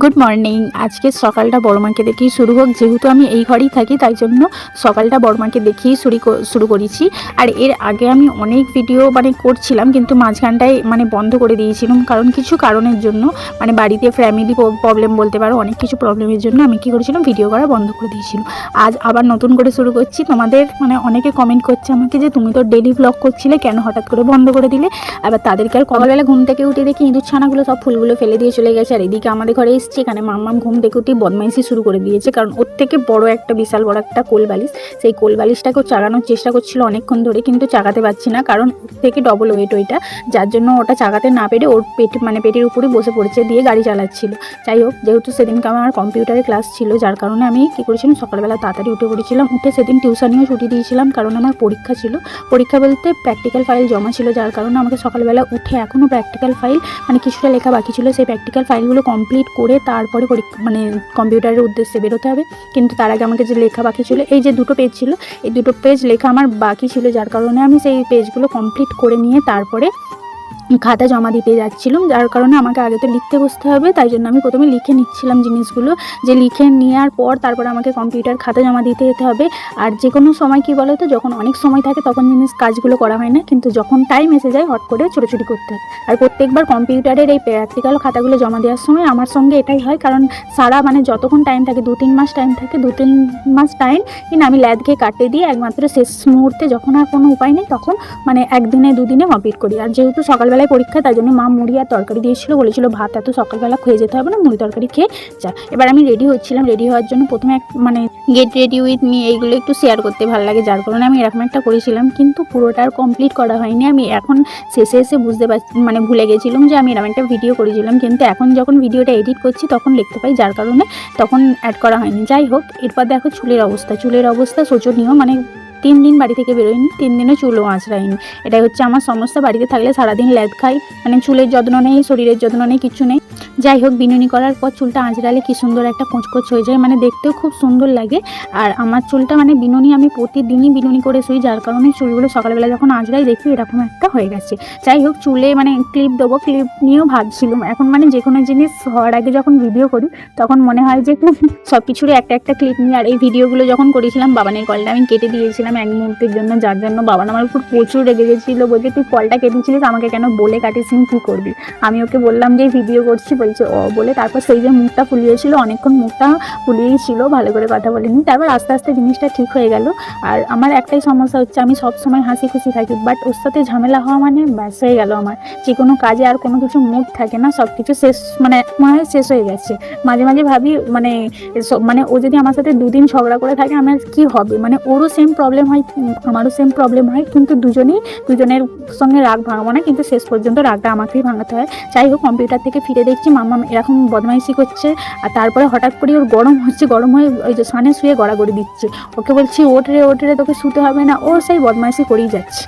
Good morning. আজকে সকালটা বড়মাকে দেখেই শুরু হোক, যেহেতু আমি এই ঘরেই থাকি তাই জন্য সকালটা বড়মাকে দেখেই শুরু করেছি। আর এর আগে আমি অনেক ভিডিও করছিলাম, কিন্তু মাঝখানটায় বন্ধ করে দিয়েছিলাম, কারণ কিছু কারণের জন্য বাড়িতে ফ্যামিলি প্রবলেম বলতে পারো, অনেক কিছু প্রবলেমের জন্য আমি কী করেছিলাম, ভিডিও করা বন্ধ করে দিয়েছিলাম। আজ আবার নতুন করে শুরু করছি। তোমাদের অনেকে কমেন্ট করছে আমাকে যে তুমি তো ডেলি ব্লগ করছিলে, কেন হঠাৎ করে বন্ধ করে দিলে। আবার তাদেরকে আর সকালবেলা ঘুম থেকে উঠে দেখি ইঁদুর ছানাগুলো সব ফুলগুলো ফেলে দিয়ে চলে গেছে। আর এদিকে আমাদের ঘরে এখানে মাম্মাম ঘুম থেকে উঠে বদমাইশি শুরু করে দিয়েছে, কারণ ওর থেকে বিশাল বড় একটা কোল বালিশ, সেই কোল বালিশটাকেও চাগানোর চেষ্টা করছিল অনেকক্ষণ ধরে, কিন্তু চাগাতে পারছি না, কারণ ওর থেকে ডবল ওয়েট ওইটা, যার জন্য ওটা চাগাতে না পেরে ওর পেটের উপরে বসে পড়েছে, দিয়ে গাড়ি চালাচ্ছিল। যাই হোক, যেহেতু সেদিনকে আমার কম্পিউটারে ক্লাস ছিল, যার কারণে আমি কী করেছিলাম, সকালবেলা তাড়াতাড়ি উঠে পড়েছিলাম। উঠে সেদিন টিউশনিও ছুটি দিয়েছিলাম, কারণ আমার পরীক্ষা ছিল। পরীক্ষা বলতে প্র্যাকটিক্যাল ফাইল জমা ছিল, যার কারণে আমাকে সকালবেলা উঠে এখনও প্র্যাকটিক্যাল ফাইল কিছুটা লেখা বাকি ছিল, সেই প্র্যাকটিক্যাল ফাইলগুলো কমপ্লিট করে তারপরে কম্পিউটারের উদ্দেশ্যে বেরোতে হবে। কিন্তু তার আগে আমাকে যে লেখা বাকি ছিল, এই যে 2টো পেজ ছিল, এই 2টো পেজ লেখা আমার বাকি ছিল, যার কারণে আমি সেই পেজগুলো কমপ্লিট করে নিয়ে তারপরে খাতা জমা দিতে যাচ্ছিলাম। যার কারণে আমাকে আগে তো লিখতে বসতে হবে, তাই জন্য আমি প্রথমে লিখে নিচ্ছিলাম জিনিসগুলো, যে লিখে নেওয়ার পর তারপরে আমাকে কম্পিউটার খাতা জমা দিতে যেতে হবে। আর যে কোনো সময় কী বলো তো, যখন অনেক সময় থাকে তখন কাজগুলো করা হয় না, কিন্তু যখন টাইম এসে যায় হট করে ছোটাছুটি করতে হয়। আর প্রত্যেকবার কম্পিউটারের এই প্র্যাকটিক্যাল খাতাগুলো জমা দেওয়ার সময় আমার সঙ্গে এটাই হয়, কারণ সারা যতক্ষণ টাইম থাকে, 2-3 মাস টাইম থাকে, 2-3 মাস টাইম কিন্তু আমি ল্যাদ খেয়ে কাটিয়ে দিই, একমাত্র শেষ মুহূর্তে যখন আর কোনো উপায় নেই তখন একদিনে 2 দিনে কমপ্লিট করি। আর যেহেতু সকালবেলায় পরীক্ষা, তাই জন্য মা মুড়ি আর তরকারি দিয়েছিল, বলেছিল ভাত এত সকালবেলা খেয়ে যেতে হবে না, মুড়ি তরকারি খেয়ে যা। এবার আমি রেডি হচ্ছিলাম, রেডি হওয়ার জন্য প্রথমে গেট রেডি উইথ মি এইগুলো একটু শেয়ার করতে ভালো লাগে, যার কারণে আমি এরকম একটা করেছিলাম, কিন্তু পুরোটা আর কমপ্লিট করা হয়নি। আমি এখন শেষে এসে বুঝতে পারছি, ভুলে গেছিলাম যে আমি এরকম একটা ভিডিও করেছিলাম, কিন্তু এখন যখন ভিডিওটা এডিট করছি তখন লিখতে পাই, যার কারণে তখন অ্যাড করা হয়নি। যাই হোক, এরপর দেখো চুলের অবস্থা শোচনীয়, 3 দিন বাড়ি থেকে বেরোয়নি, 3 দিনও চুলও আঁচড়ায়নি। এটাই হচ্ছে আমার সমস্যা। বাড়িতে থাকলে সারাদিন ল্যাদ খাই, চুলের যত্ন নেই, শরীরের যত্ন নেই, কিছু নেই। যাই হোক, বিনুনি করার পর চুলটা আঁচড়ালে কি সুন্দর একটা কোঁচকোচ হয়ে যায়, দেখতেও খুব সুন্দর লাগে। আর আমার চুলটা বিনুনি আমি প্রতিদিনই বিনুনি করে শুই, যার কারণে চুলগুলো সকালবেলা যখন আঁচড়াই দেখি এরকম একটা হয়ে গেছে। যাই হোক, চুলে ক্লিপ দেবো, ক্লিপ নিয়েও ভাবছিলাম। এখন যে কোনো জিনিস হওয়ার আগে যখন ভিডিও করি তখন মনে হয় যে সব কিছুরই একটা ক্লিপ নিই। আর এই ভিডিওগুলো যখন করেছিলাম, বাবানের কলটা আমি কেটে দিয়েছিলাম এক মুহূর্তের জন্য, যার জন্য বাবান আমার উপর প্রচুর রেগে গেছিলো, বলছে তুই কলটা কেটেছিলিস, আমাকে কেন বলে কাটিস, কী করবি। আমি ওকে বললাম যে ভিডিও করছি, বলছে ও বলে। তারপর সেই যে মুখটা ফুলিয়েছিল, অনেকক্ষণ মুখটা ফুলিয়েই ছিল, ভালো করে কথা বলিনি। তারপর আস্তে আস্তে জিনিসটা ঠিক হয়ে গেল। আর আমার একটাই সমস্যা হচ্ছে, আমি সব সময় হাসি খুশি থাকি, বাট ওর সাথে ঝামেলা হওয়া ব্যাস হয়ে গেল। আমার যে কোনো কাজে আর কোনো কিছু মুড থাকে না, সব কিছু শেষ শেষ হয়ে গেছে। মাঝে মাঝে ভাবি ও যদি আমার সাথে 2 দিন ঝগড়া করে থাকে আমার কি হবে, ওরও সেম প্রবলেম হয়, আমারও সেম প্রবলেম হয়, কিন্তু দুজনের সঙ্গে রাগ ভাঙাবো না, কিন্তু শেষ পর্যন্ত রাগটা আমাকেই ভাঙাতে হয়। যাই হোক, কম্পিউটার থেকে ফিরে দেখছি মাম্মা এরকম বদমাইশি করছে, আর তারপরে হঠাৎ করে ওর গরম হয়ে ওই যে সানে শুয়ে গড়াগড়ি দিচ্ছে। ওকে বলছি ওঠ রে তোকে শুতে হবে না, ও সেই বদমাইশি করেই যাচ্ছে।